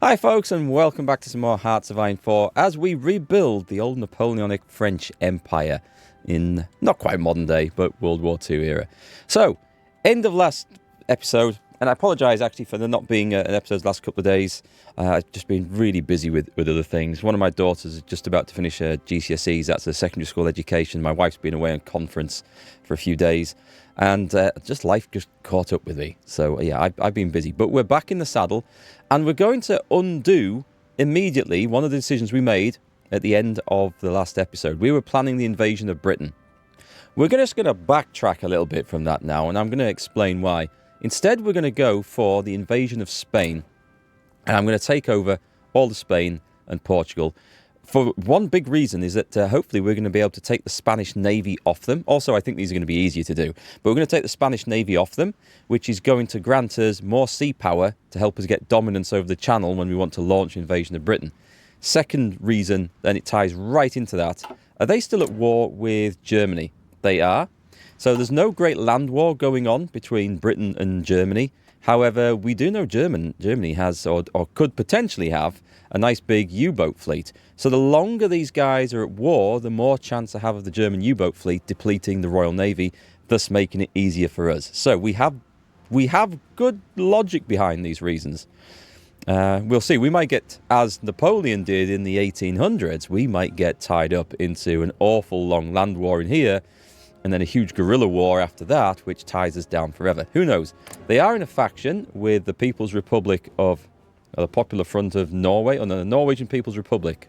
Hi folks, and welcome back to some more Hearts of Iron 4 as we rebuild the old Napoleonic French Empire in not quite modern day, but World War II era. So, end of last episode, and I apologise actually for there not being an episode the last couple of days. I've just been really busy with other things. One of my daughters is just about to finish her GCSEs, that's her secondary school education. My wife's been away on conference for a few days, and just life just caught up with me. So yeah, I've been busy, but we're back in the saddle, and we're going to undo immediately one of the decisions we made at the end of the last episode. We were planning the invasion of Britain. We're just going to backtrack a little bit from that now, and I'm going to explain why. Instead, we're going to go for the invasion of Spain, and I'm going to take over all of Spain and Portugal. For one big reason is that hopefully we're going to be able to take the Spanish Navy off them. Also, I think these are going to be easier to do. But we're going to take the Spanish Navy off them, which is going to grant us more sea power to help us get dominance over the Channel when we want to launch an invasion of Britain. Second reason, and it ties right into that, are they still at war with Germany? They are. So there's no great land war going on between Britain and Germany. However, we do know Germany has, or could potentially have, a nice big U-boat fleet. So the longer these guys are at war, the more chance I have of the German U-boat fleet depleting the Royal Navy, thus making it easier for us. So we have good logic behind these reasons. We'll see. We might get, as Napoleon did in the 1800s, we might get tied up into an awful long land war in here, and then a huge guerrilla war after that, which ties us down forever. Who knows? They are in a faction with the People's Republic of the Popular Front of Norway, or the Norwegian People's Republic.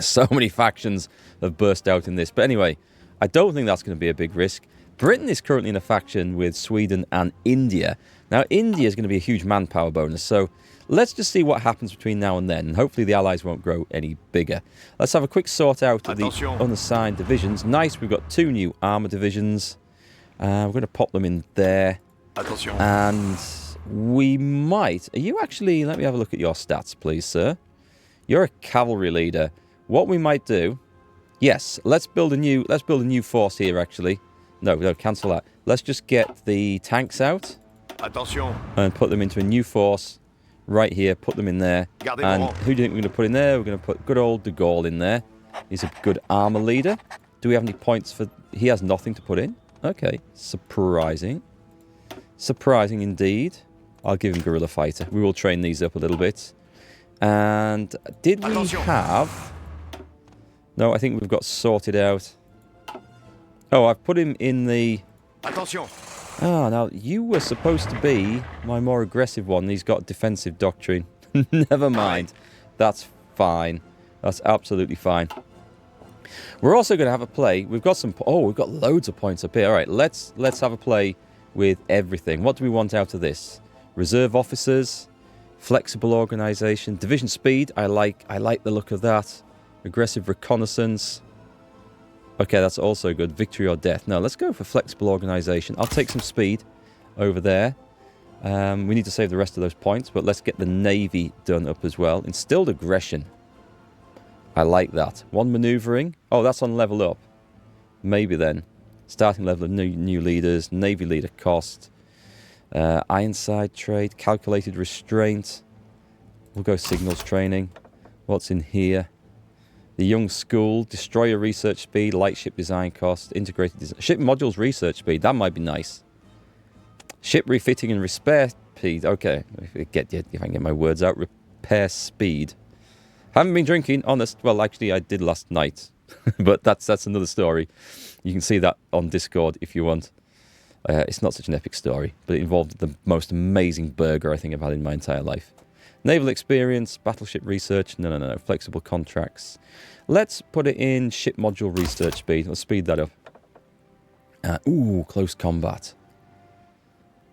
So many factions have burst out in this. But anyway, I don't think that's going to be a big risk. Britain is currently in a faction with Sweden and India. Now, India is going to be a huge manpower bonus, so let's just see what happens between now and then. And hopefully the Allies won't grow any bigger. Let's have a quick sort out of the unassigned divisions. Nice, we've got 2 new armour divisions. We're going to pop them in there. Attention. And we might... Are you actually... Let me have a look at your stats, please, sir. You're a cavalry leader. What we might do... Yes, let's build a new force here, actually. No, cancel that. Let's just get the tanks out. Attention. And put them into a new force right here. Put them in there. And who do you think we're going to put in there? We're going to put good old de Gaulle in there. He's a good armour leader. Do we have any points for... He has nothing to put in. Okay, surprising. Surprising indeed. I'll give him guerrilla fighter. We will train these up a little bit. And did we have... No, I think we've got sorted out. Oh, I've put him in the... Attention. Ah, now, you were supposed to be my more aggressive one. He's got defensive doctrine. Never mind. That's fine. That's absolutely fine. We're also going to have a play. We've got some... Oh, we've got loads of points up here. All right, let's have a play with everything. What do we want out of this? Reserve officers, flexible organisation, division speed. I like the look of that. Aggressive reconnaissance. Okay, that's also good. Victory or death. No, let's go for flexible organisation. I'll take some speed over there. We need to save the rest of those points, but let's get the Navy done up as well. Instilled aggression. I like that. 1 manoeuvring. Oh, that's on level up. Maybe then. Starting level of new leaders. Navy leader cost. Ironside trade. Calculated restraint. We'll go signals training. What's in here? The Young School, Destroyer Research Speed, Light Ship Design Cost, Integrated Design... Ship Modules Research Speed, that might be nice. Ship Refitting and Repair Speed, okay. If I can get my words out. Repair Speed. Haven't been drinking, honest. Well, actually, I did last night. But that's another story. You can see that on Discord if you want. It's not such an epic story, but it involved the most amazing burger I think I've had in my entire life. Naval experience, battleship research, no, flexible contracts. Let's put it in ship module research speed. Let's speed that up. Ooh, close combat.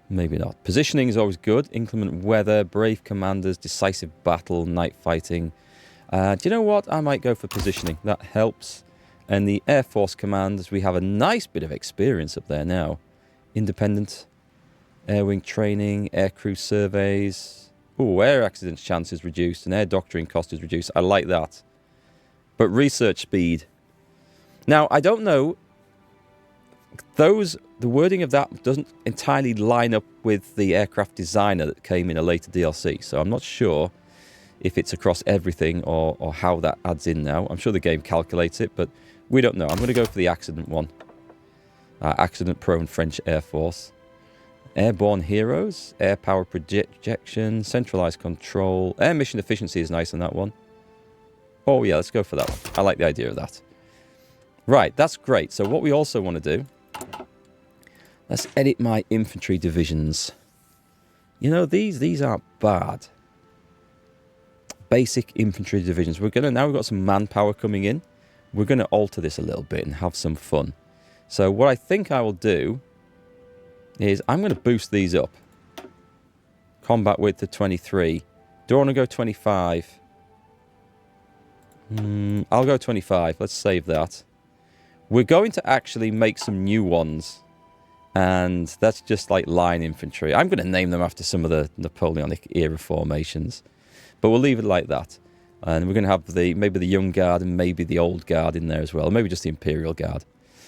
Maybe not. Positioning is always good. Inclement weather, brave commanders, decisive battle, night fighting. Do you know what? I might go for positioning. That helps. And the Air Force commanders, we have a nice bit of experience up there now. Independent, air wing training, air crew surveys. Ooh, air accidents chance is reduced and air doctrine cost is reduced. I like that. But research speed. Now, I don't know. The wording of that doesn't entirely line up with the aircraft designer that came in a later DLC. So I'm not sure if it's across everything or how that adds in now. I'm sure the game calculates it, but we don't know. I'm going to go for the accident one. Accident-prone French Air Force. Airborne heroes, air power projection, centralized control. Air mission efficiency is nice on that one. Oh yeah, let's go for that one. I like the idea of that. Right, that's great. So what we also want to do, let's edit my infantry divisions. You know, these aren't bad. Basic infantry divisions. Now we've got some manpower coming in. We're going to alter this a little bit and have some fun. So what I think I will do is I'm going to boost these up. Combat width to 23. Do I want to go 25? I'll go 25. Let's save that. We're going to actually make some new ones. And that's just like line infantry. I'm going to name them after some of the Napoleonic era formations. But we'll leave it like that. And we're going to have maybe the Young Guard and maybe the Old Guard in there as well. Or maybe just the Imperial Guard.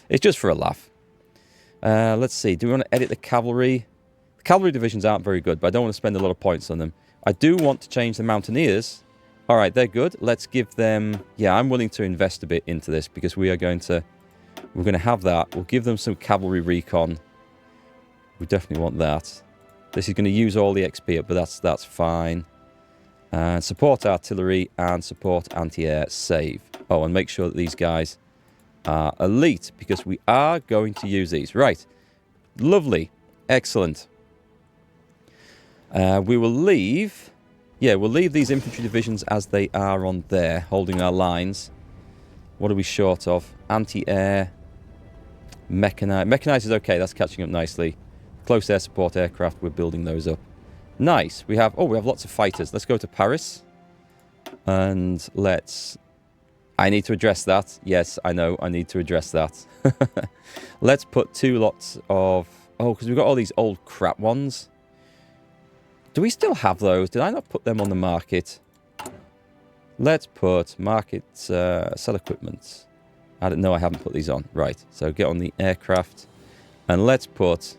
It's just for a laugh. Let's see. Do we want to edit the cavalry? The cavalry divisions aren't very good, but I don't want to spend a lot of points on them. I do want to change the mountaineers. All right, they're good. Let's give them... Yeah, I'm willing to invest a bit into this because we're going to have that. We'll give them some cavalry recon. We definitely want that. This is going to use all the XP up, but that's fine. Support artillery and support anti-air save. Oh, and make sure that these guys are elite because we are going to use these. Right. Lovely. Excellent. We will leave... Yeah, we'll leave these infantry divisions as they are on there, holding our lines. What are we short of? Anti-air. Mechanized. Mechanized is okay. That's catching up nicely. Close air support aircraft. We're building those up. Nice. We have lots of fighters. Let's go to Paris. And let's... I need to address that. Yes, I know. I need to address that. Let's put 2 lots of... Oh, because we've got all these old crap ones. Do we still have those? Did I not put them on the market? Let's put market sell equipment. I don't know. I haven't put these on. Right. So get on the aircraft. And let's put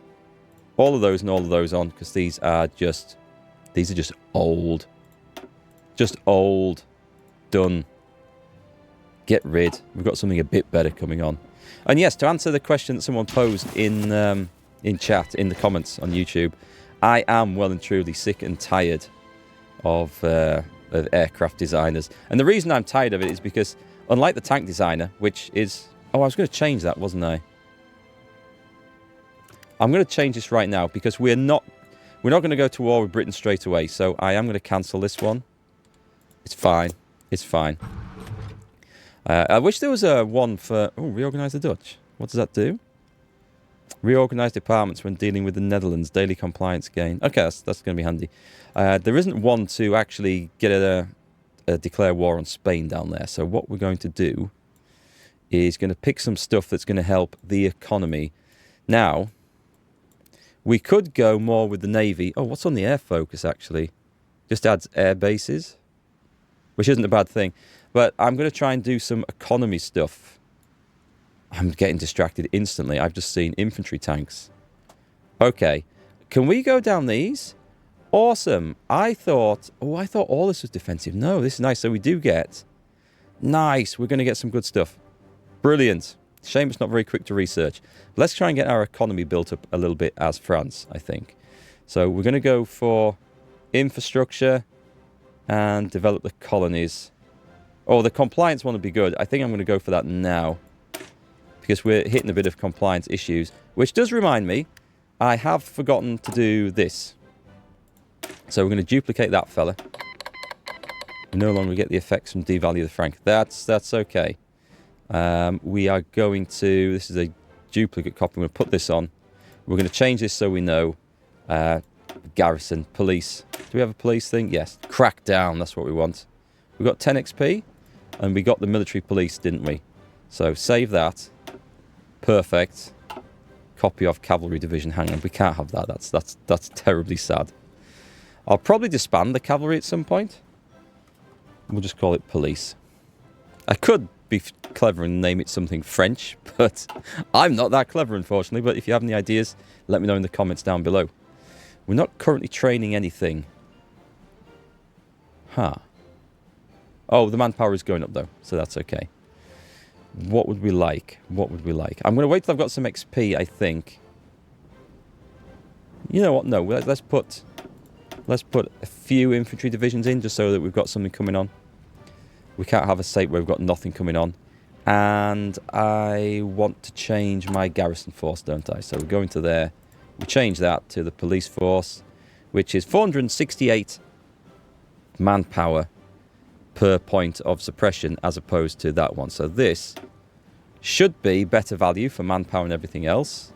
all of those and all of those on because these are just old. Just old. Done. Get rid. We've got something a bit better coming on. And yes, to answer the question that someone posed in chat, in the comments on YouTube, I am well and truly sick and tired of aircraft designers. And the reason I'm tired of it is because, unlike the tank designer, which is... Oh, I was going to change that, wasn't I? I'm going to change this right now because we're not going to go to war with Britain straight away. So I am going to cancel this one. It's fine. It's fine. I wish there was a one for... Oh, reorganize the Dutch. What does that do? Reorganize departments when dealing with the Netherlands. Daily compliance gain. Okay, that's going to be handy. There isn't one to actually get a declare war on Spain down there. So what we're going to do is going to pick some stuff that's going to help the economy. Now, we could go more with the Navy. Oh, what's on the air focus, actually? Just adds air bases, which isn't a bad thing. But I'm going to try and do some economy stuff. I'm getting distracted instantly. I've just seen infantry tanks. Okay. Can we go down these? Awesome. I thought all this was defensive. No, this is nice. So we do get... Nice. We're going to get some good stuff. Brilliant. Shame it's not very quick to research. Let's try and get our economy built up a little bit as France, I think. So we're going to go for infrastructure and develop the colonies. Oh, the compliance one would be good. I think I'm going to go for that now. Because we're hitting a bit of compliance issues. Which does remind me, I have forgotten to do this. So we're going to duplicate that fella. We no longer get the effects from devalue the franc. That's okay. We are going to... This is a duplicate copy. I'm going to put this on. We're going to change this so we know. Garrison, police. Do we have a police thing? Yes. Crackdown, that's what we want. We got 10 XP. And we got the military police, didn't we? So save that. Perfect. Copy of cavalry division. Hang on, we can't have that. That's terribly sad. I'll probably disband the cavalry at some point. We'll just call it police. I could be clever and name it something French, but I'm not that clever, unfortunately. But if you have any ideas, let me know in the comments down below. We're not currently training anything. Huh. Oh, the manpower is going up, though, so that's okay. What would we like? What would we like? I'm going to wait till I've got some XP, I think. You know what? No, let's put a few infantry divisions in, just so that we've got something coming on. We can't have a state where we've got nothing coming on. And I want to change my garrison force, don't I? So we go into there. We change that to the police force, which is 468 manpower per point of suppression, as opposed to that one. So this should be better value for manpower and everything else.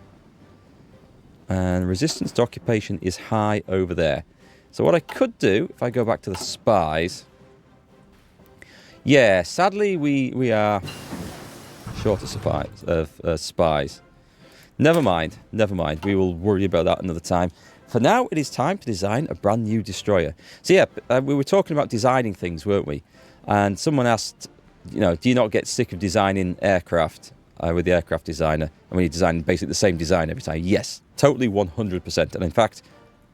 And resistance to occupation is high over there. So what I could do, if I go back to the spies... Yeah, sadly we are short of spies. Never mind, never mind. We will worry about that another time. For now, it is time to design a brand new destroyer. So yeah, we were talking about designing things, weren't we? And someone asked, you know, do you not get sick of designing aircraft with the aircraft designer? And when you design basically the same design every time? Yes, totally 100%. And in fact,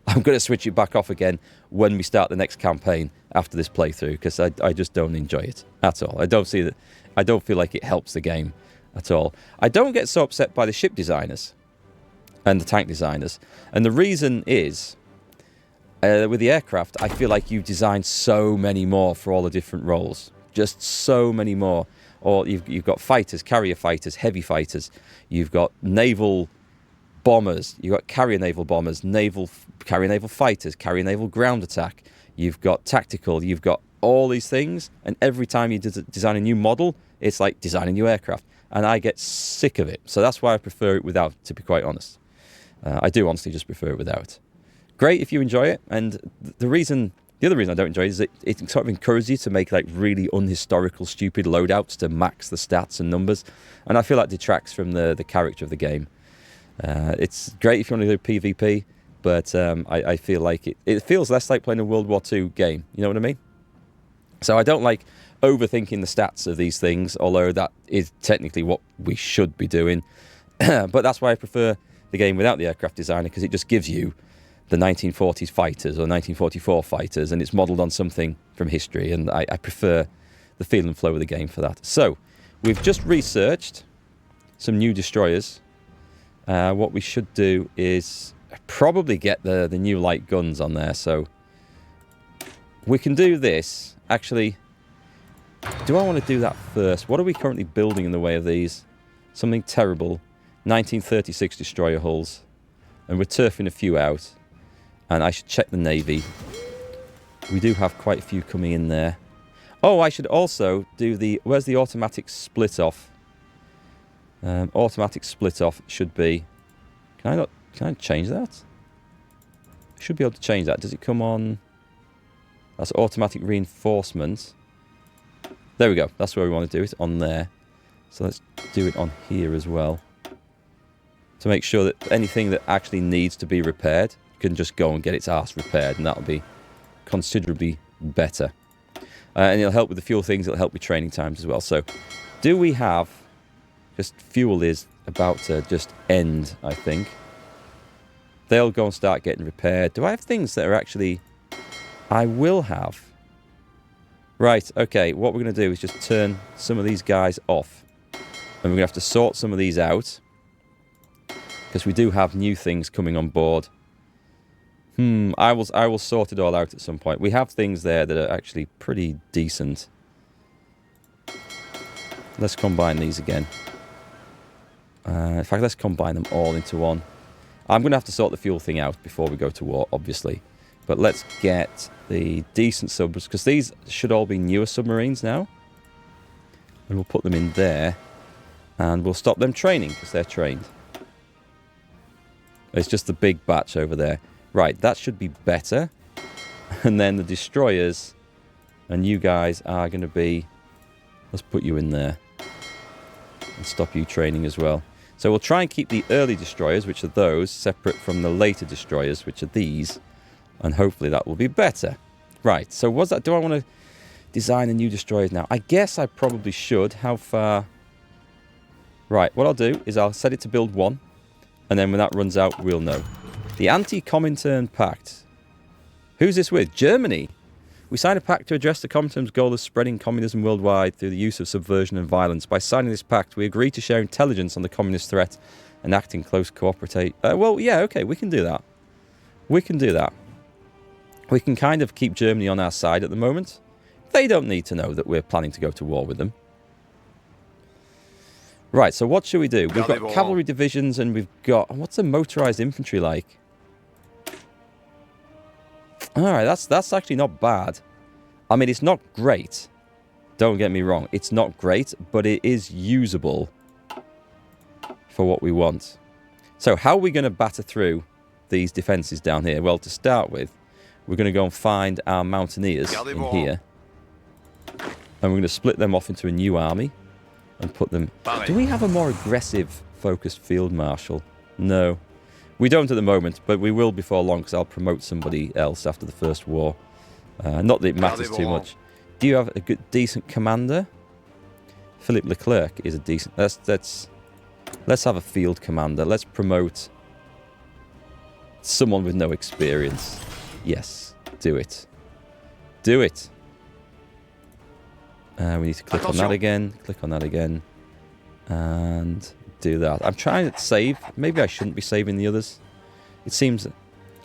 I'm going to switch it back off again when we start the next campaign after this playthrough, because I just don't enjoy it at all. I don't feel like it helps the game at all. I don't get so upset by the ship designers and the tank designers. And the reason is, with the aircraft, I feel like you've designed so many more for all the different roles. Just so many more. Or you've got fighters, carrier fighters, heavy fighters. You've got naval bombers. You've got carrier naval bombers, carrier naval fighters, carrier naval ground attack. You've got tactical. You've got all these things. And every time you design a new model, it's like design a new aircraft. And I get sick of it. So that's why I prefer it without, to be quite honest. I do honestly just prefer it without. Great if you enjoy it. And the other reason I don't enjoy it is it sort of encourages you to make like really unhistorical, stupid loadouts to max the stats and numbers. And I feel that detracts from the character of the game. It's great if you want to do PvP, but I feel like it feels less like playing a World War II game. You know what I mean? So I don't like overthinking the stats of these things, although that is technically what we should be doing. But that's why I prefer the game without the aircraft designer, because it just gives you the 1940s fighters or 1944 fighters, and it's modelled on something from history, and I prefer the feel and flow of the game for that. So we've just researched some new destroyers. What we should do is probably get the new light guns on there. So we can do this. Actually, do I want to do that first? What are we currently building in the way of these? Something terrible. 1936 destroyer hulls. And we're turfing a few out. And I should check the Navy. We do have quite a few coming in there. Oh, I should also do the... Where's the automatic split off? Automatic split off should be... Can I change that? I should be able to change that. Does it come on... That's automatic reinforcement. There we go. That's where we want to do it, on there. So let's do it on here as well. To make sure that anything that actually needs to be repaired can just go and get its arse repaired, and that'll be considerably better. And it'll help with the fuel things, it'll help with training times as well. So, do we have... Just fuel is about to just end, I think. They'll go and start getting repaired. Do I have things that are actually... I will have. Right, okay, what we're going to do is just turn some of these guys off. And we're going to have to sort some of these out. Because we do have new things coming on board. I will sort it all out at some point. We have things there that are actually pretty decent. Let's combine these again. In fact, let's combine them all into one. I'm going to have to sort the fuel thing out before we go to war, obviously. But let's get the decent subs, because these should all be newer submarines now. And we'll put them in there. And we'll stop them training, because they're trained. It's just the big batch over there. Right, that should be better. And then the destroyers and you guys are going to be... Let's put you in there. And stop you training as well. So we'll try and keep the early destroyers, which are those, separate from the later destroyers, which are these. And hopefully that will be better. Right, so what's that? Do I want to design a new destroyer now? I guess I probably should. How far? Right, what I'll do is I'll set it to build 1. And then when that runs out, we'll know. The Anti-Comintern Pact. Who's this with? Germany. We signed a pact to address the Commonwealth's goal of spreading communism worldwide through the use of subversion and violence. By signing this pact, we agree to share intelligence on the communist threat and act in close cooperation. Well, yeah, okay, we can do that. We can do that. We can kind of keep Germany on our side at the moment. They don't need to know that we're planning to go to war with them. Right, so what should we do? We've got cavalry divisions and we've got... What's the motorized infantry like? Alright, that's actually not bad. I mean, it's not great. Don't get me wrong. It's not great, but it is usable for what we want. So how are we going to batter through these defences down here? Well, to start with, we're going to go and find our mountaineers in here. And we're going to split them off into a new army and put them... Do we have a more aggressive focused field marshal? No. We don't at the moment, but we will before long because I'll promote somebody else after the First War. Not that it matters too much. Do you have a good, decent commander? Philippe Leclerc is a decent... Let's have a field commander. Let's promote someone with no experience. Yes, do it. Do it. We need to click on that again. Click on that again. And do that. I'm trying to save. Maybe I shouldn't be saving the others. It seems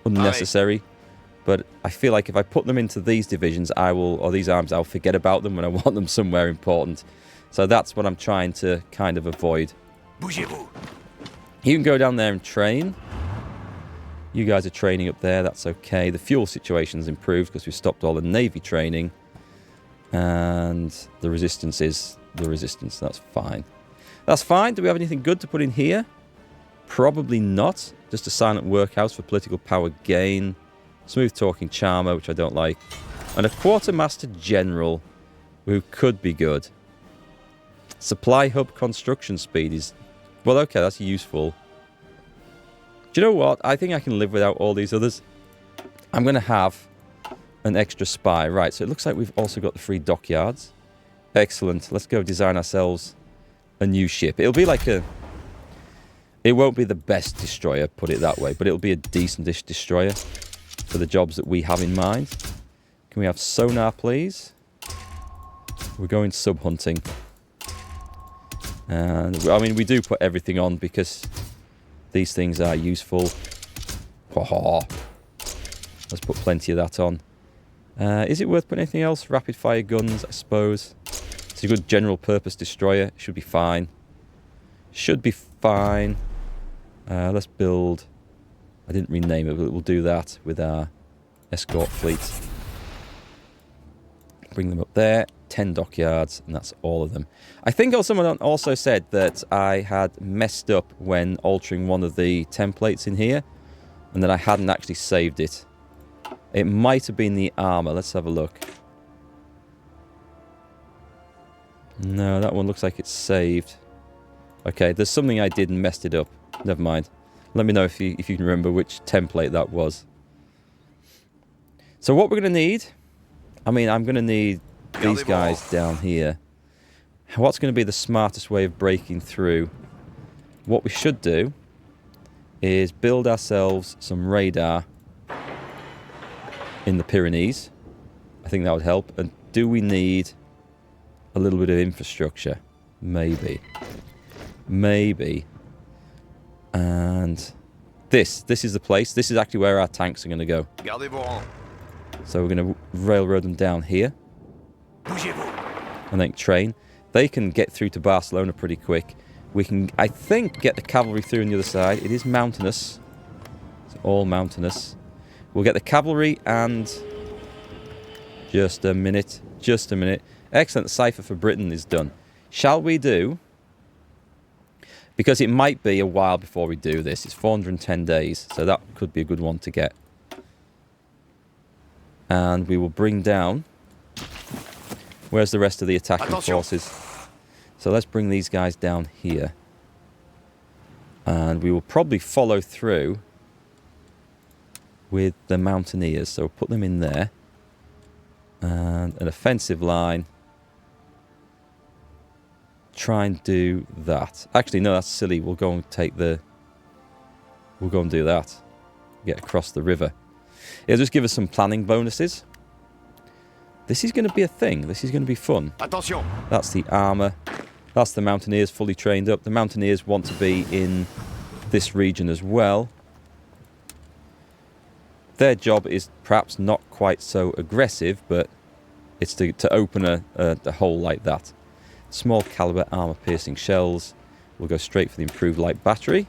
unnecessary. But I feel like if I put them into these divisions, or these arms, I'll forget about them when I want them somewhere important. So that's what I'm trying to kind of avoid. You can go down there and train. You guys are training up there. That's okay. The fuel situation's improved because we've stopped all the Navy training. And the resistance is the resistance. That's fine. That's fine. Do we have anything good to put in here? Probably not. Just a silent workhouse for political power gain. Smooth talking charmer, which I don't like. And a quartermaster general who could be good. Supply hub construction speed is... Well, okay, that's useful. Do you know what? I think I can live without all these others. I'm going to have an extra spy. Right, so it looks like we've also got the free dockyards. Excellent. Let's go design ourselves a new ship. It'll be like a... It won't be the best destroyer, put it that way, but it'll be a decent-ish destroyer for the jobs that we have in mind. Can we have sonar, please? We're going sub-hunting. And, I mean, we do put everything on because these things are useful. Let's put plenty of that on. Is it worth putting anything else? Rapid-fire guns, I suppose. It's a good general-purpose destroyer. Should be fine. Should be fine. Let's build... I didn't rename it, but we'll do that with our escort fleet. Bring them up there. 10 dockyards, and that's all of them. I think someone also said that I had messed up when altering one of the templates in here, and that I hadn't actually saved it. It might have been the armor. Let's have a look. No, that one looks like it's saved. Okay, there's something I did and messed it up. Never mind. Let me know if you can remember which template that was. So what we're going to need... I mean, I'm going to need these guys down here. What's going to be the smartest way of breaking through? What we should do is build ourselves some radar in the Pyrenees. I think that would help. And do we need a little bit of infrastructure? Maybe. Maybe. And this is the place. This is actually where our tanks are going to go. So we're going to railroad them down here. And then train. They can get through to Barcelona pretty quick. We can, I think, get the cavalry through on the other side. It is mountainous. It's all mountainous. We'll get the cavalry and... Just a minute. Just a minute. Excellent. The cipher for Britain is done. Shall we do... Because it might be a while before we do this. It's 410 days. So that could be a good one to get. And we will bring down... Where's the rest of the attacking forces? So let's bring these guys down here. And we will probably follow through with the mountaineers. So we'll put them in there. And an offensive line. Try and do that. Actually, no, that's silly. We'll go and take the... We'll go and do that. Get across the river. It'll just give us some planning bonuses. This is going to be a thing. This is going to be fun. Attention. That's the armour. That's the Mountaineers fully trained up. The Mountaineers want to be in this region as well. Their job is perhaps not quite so aggressive, but it's to open a hole like that. Small caliber armour piercing shells. We'll go straight for the improved light battery.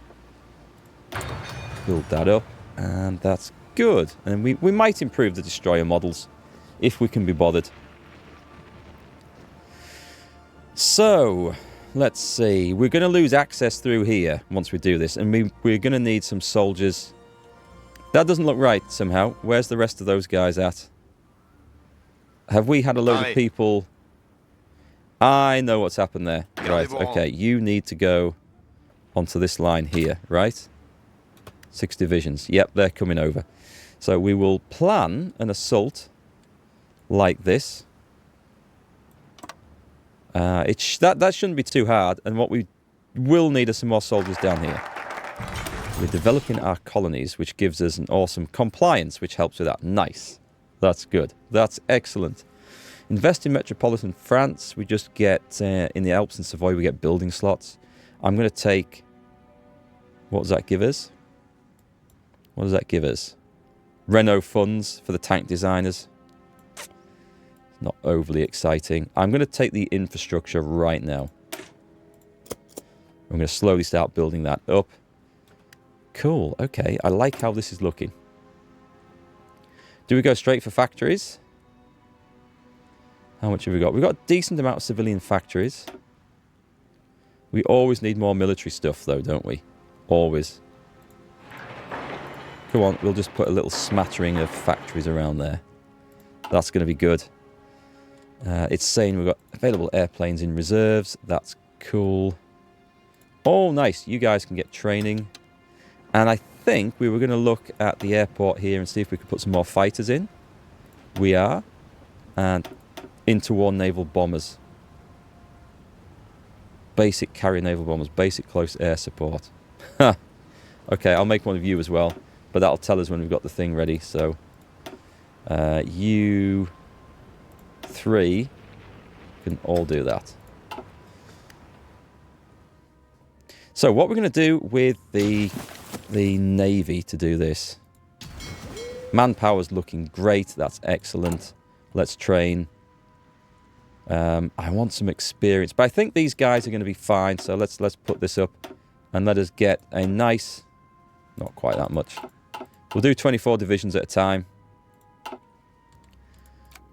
Build that up, and that's good. And we might improve the destroyer models if we can be bothered. So, let's see. We're going to lose access through here once we do this, and we're going to need some soldiers. That doesn't look right somehow. Where's the rest of those guys at? Have we had a load of people? I know what's happened there. Right, okay. You need to go onto this line here, right? 6 divisions. Yep, they're coming over. So we will plan an assault like this. That shouldn't be too hard. And what we will need are some more soldiers down here. We're developing our colonies, which gives us an awesome compliance, which helps with that. Nice. That's good. That's excellent. Invest in metropolitan France. We just get, in the Alps and Savoy, we get building slots. I'm going to take... What does that give us? What does that give us? Renault funds for the tank designers. Not overly exciting. I'm going to take the infrastructure right now. I'm going to slowly start building that up. Cool. Okay. I like how this is looking. Do we go straight for factories? How much have we got? We've got a decent amount of civilian factories. We always need more military stuff, though, don't we? Always. Come on. We'll just put a little smattering of factories around there. That's going to be good. It's saying we've got available airplanes in reserves. That's cool. Oh, nice. You guys can get training. And I think we were going to look at the airport here and see if we could put some more fighters in. We are. And interwar naval bombers. Basic carrier naval bombers. Basic close air support. Okay, I'll make one of you as well. But that'll tell us when we've got the thing ready. So, you... 3 can all do that. So what we're going to do with the Navy to do this. Manpower's looking great. That's excellent. Let's train. I want some experience, but I think these guys are going to be fine. So let's put this up and let us get a nice, not quite that much. We'll do 24 divisions at a time.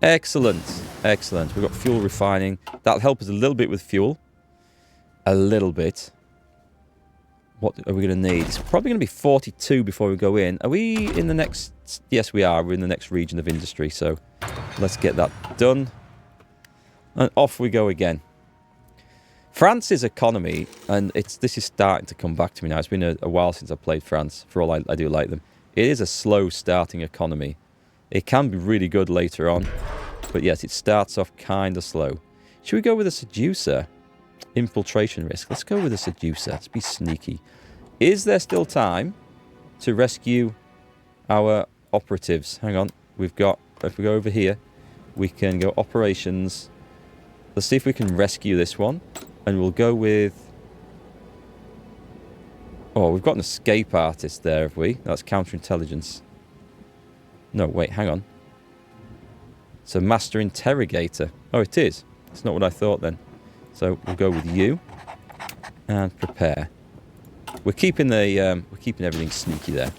Excellent. Excellent. We've got fuel refining. That'll help us a little bit with fuel. A little bit. What are we going to need? It's probably going to be 42 before we go in. Are we in the next... Yes, we are. We're in the next region of industry. So let's get that done. And off we go again. France's economy, and this is starting to come back to me now. It's been a while since I played France. For all I do like them. It is a slow starting economy. It can be really good later on. But yes, it starts off kind of slow. Should we go with a seducer? Infiltration risk. Let's go with a seducer. Let's be sneaky. Is there still time to rescue our operatives? Hang on. We've got... If we go over here, we can go operations. Let's see if we can rescue this one. And we'll go with... Oh, we've got an escape artist there, have we? That's counterintelligence. No, wait, hang on. It's a master interrogator. Oh, it is. It's not what I thought then. So we'll go with you and prepare. We're keeping everything sneaky there.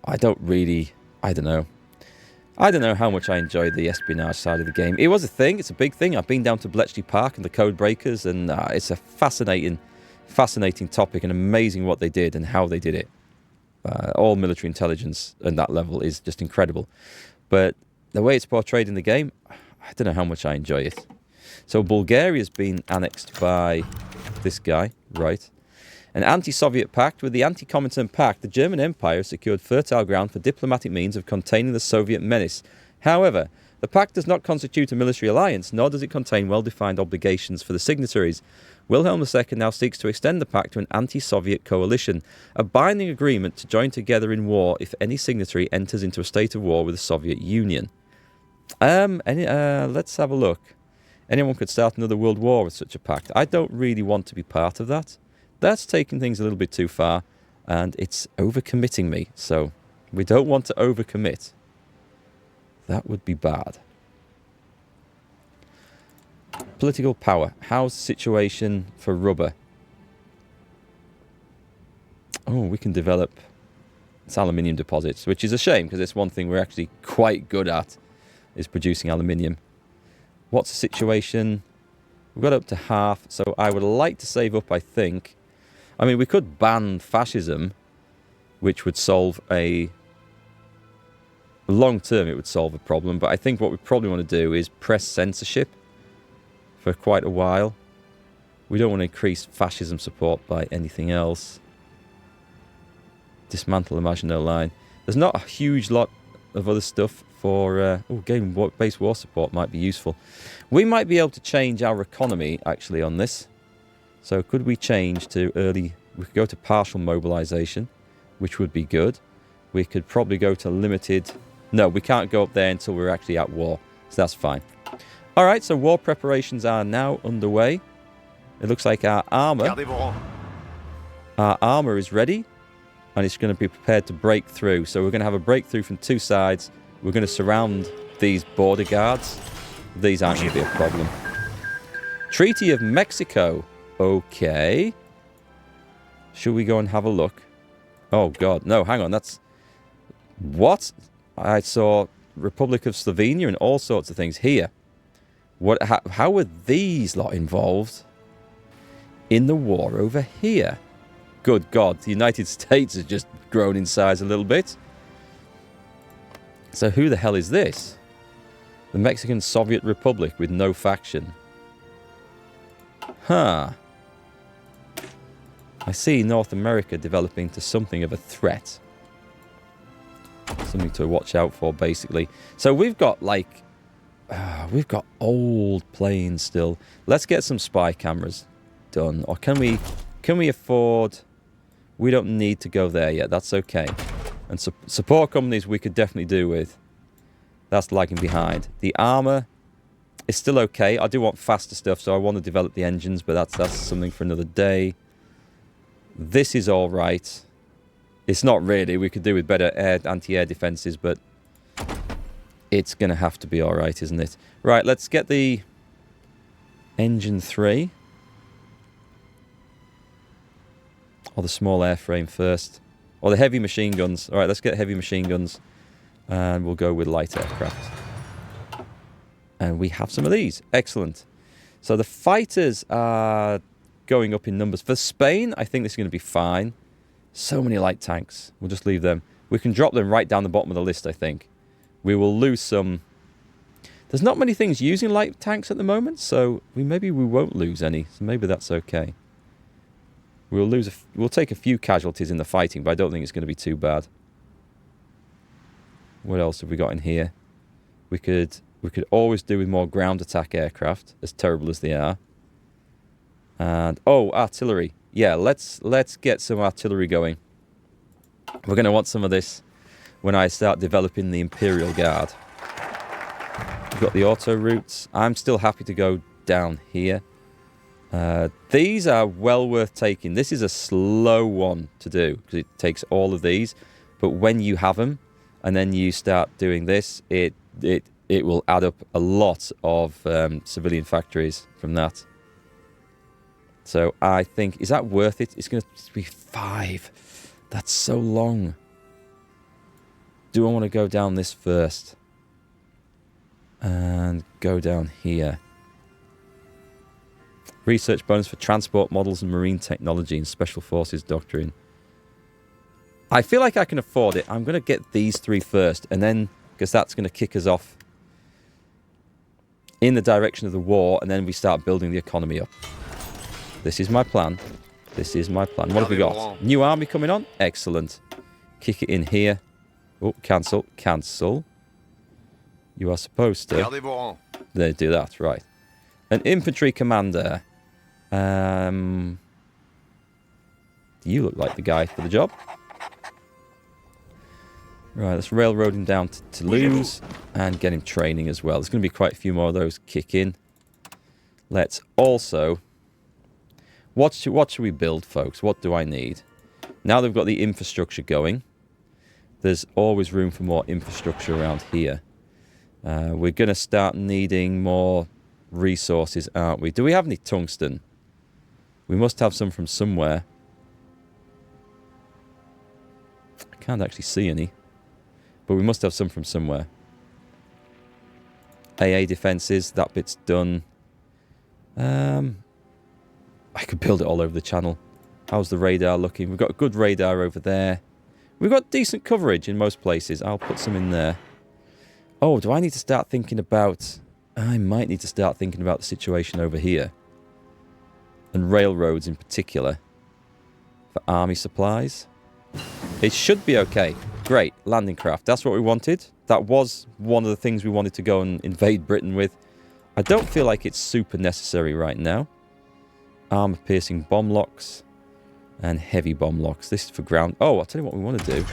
I don't know. I don't know how much I enjoyed the espionage side of the game. It was a thing. It's a big thing. I've been down to Bletchley Park and the Code Breakers, and it's a fascinating topic, and amazing what they did and how they did it. All military intelligence at that level is just incredible. But the way it's portrayed in the game, I don't know how much I enjoy it. So Bulgaria's been annexed by this guy, right? An anti-Soviet pact. With the anti-Comintern pact, the German Empire secured fertile ground for diplomatic means of containing the Soviet menace. However, The pact does not constitute a military alliance, nor does it contain well-defined obligations for the signatories. Wilhelm II now seeks to extend the pact to an anti-Soviet coalition, a binding agreement to join together in war if any signatory enters into a state of war with the Soviet Union. Let's have a look. Anyone could start another world war with such a pact. I don't really want to be part of that. That's taking things a little bit too far, and it's overcommitting me. So we don't want to overcommit. That would be bad. Political power. How's the situation for rubber? Oh, we can develop its aluminium deposits, which is a shame because it's one thing we're actually quite good at, is producing aluminium. What's the situation? We've got up to half, so I would like to save up, I think. I mean, we could ban fascism, which would solve a... long term, it would solve a problem, but I think what we probably want to do is press censorship for quite a while. We don't want to increase fascism support by anything else. Dismantle the Maginot Line. There's not a huge lot of other stuff for... game-based war support might be useful. We might be able to change our economy, actually, on this. So could we change to early... We could go to partial mobilization, which would be good. We could probably go to limited... No, we can't go up there until we're actually at war. So that's fine. Alright, so war preparations are now underway. It looks like our armour is ready. And it's going to be prepared to break through. So we're going to have a breakthrough from two sides. We're going to surround these border guards. These aren't going to be a problem. Treaty of Mexico. Okay. Should we go and have a look? Oh, God. No, hang on. That's... What? I saw Republic of Slovenia and all sorts of things here. What? How were these lot involved in the war over here? Good God, the United States has just grown in size a little bit. So who the hell is this? The Mexican Soviet Republic with no faction. Huh. I see North America developing to something of a threat. Something to watch out for, basically. So we've got, like... we've got old planes still. Let's get some spy cameras done. Or can we afford... We don't need to go there yet. That's okay. And support companies we could definitely do with. That's lagging behind. The armour is still okay. I do want faster stuff, so I want to develop the engines, but that's something for another day. This is all right. It's not really. We could do with better anti-air defences, but it's going to have to be all right, isn't it? Right, let's get the engine 3. Or the small airframe first. Or the heavy machine guns. Alright, let's get heavy machine guns. And we'll go with light aircraft. And we have some of these. Excellent. So the fighters are going up in numbers. For Spain, I think this is going to be fine. So many light tanks. We'll just leave them. We can drop them right down the bottom of the list, I think. We will lose some... There's not many things using light tanks at the moment, so maybe we won't lose any. So maybe that's okay. We'll take a few casualties in the fighting, but I don't think it's going to be too bad. What else have we got in here? We could always do with more ground attack aircraft, as terrible as they are. And artillery. Yeah, let's get some artillery going. We're going to want some of this when I start developing the Imperial Guard. We've got the auto routes. I'm still happy to go down here. These are well worth taking. This is a slow one to do because it takes all of these. But when you have them and then you start doing this, it will add up a lot of civilian factories from that. So I think, is that worth it? It's going to be 5. That's so long. Do I want to go down this first? And go down here. Research bonus for transport models and marine technology and special forces doctrine. I feel like I can afford it. I'm going to get these 3 first, and then, because that's going to kick us off in the direction of the war, and then we start building the economy up. This is my plan. This is my plan. What have we got? New army coming on? Excellent. Kick it in here. Oh, cancel. Cancel. You are supposed to. Gardez vos rangs. They do that, right. An infantry commander. You look like the guy for the job. Right, let's railroad him down to Toulouse and get him training as well. There's going to be quite a few more of those kick in. Let's also... What should we build, folks? What do I need? Now they've got the infrastructure going. There's always room for more infrastructure around here. We're going to start needing more resources, aren't we? Do we have any tungsten? We must have some from somewhere. I can't actually see any. But we must have some from somewhere. AA defences, that bit's done. I could build it all over the channel. How's the radar looking? We've got a good radar over there. We've got decent coverage in most places. I'll put some in there. Oh, do I need to start thinking about... I might need to start thinking about the situation over here. And railroads in particular. For army supplies. It should be okay. Great. Landing craft. That's what we wanted. That was one of the things we wanted to go and invade Britain with. I don't feel like it's super necessary right now. Armor-piercing bomb locks. And heavy bomb locks. This is for ground... Oh, I'll tell you what we want to do.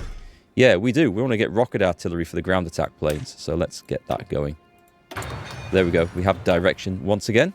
Yeah, we do. We want to get rocket artillery for the ground attack planes. So let's get that going. There we go. We have direction once again.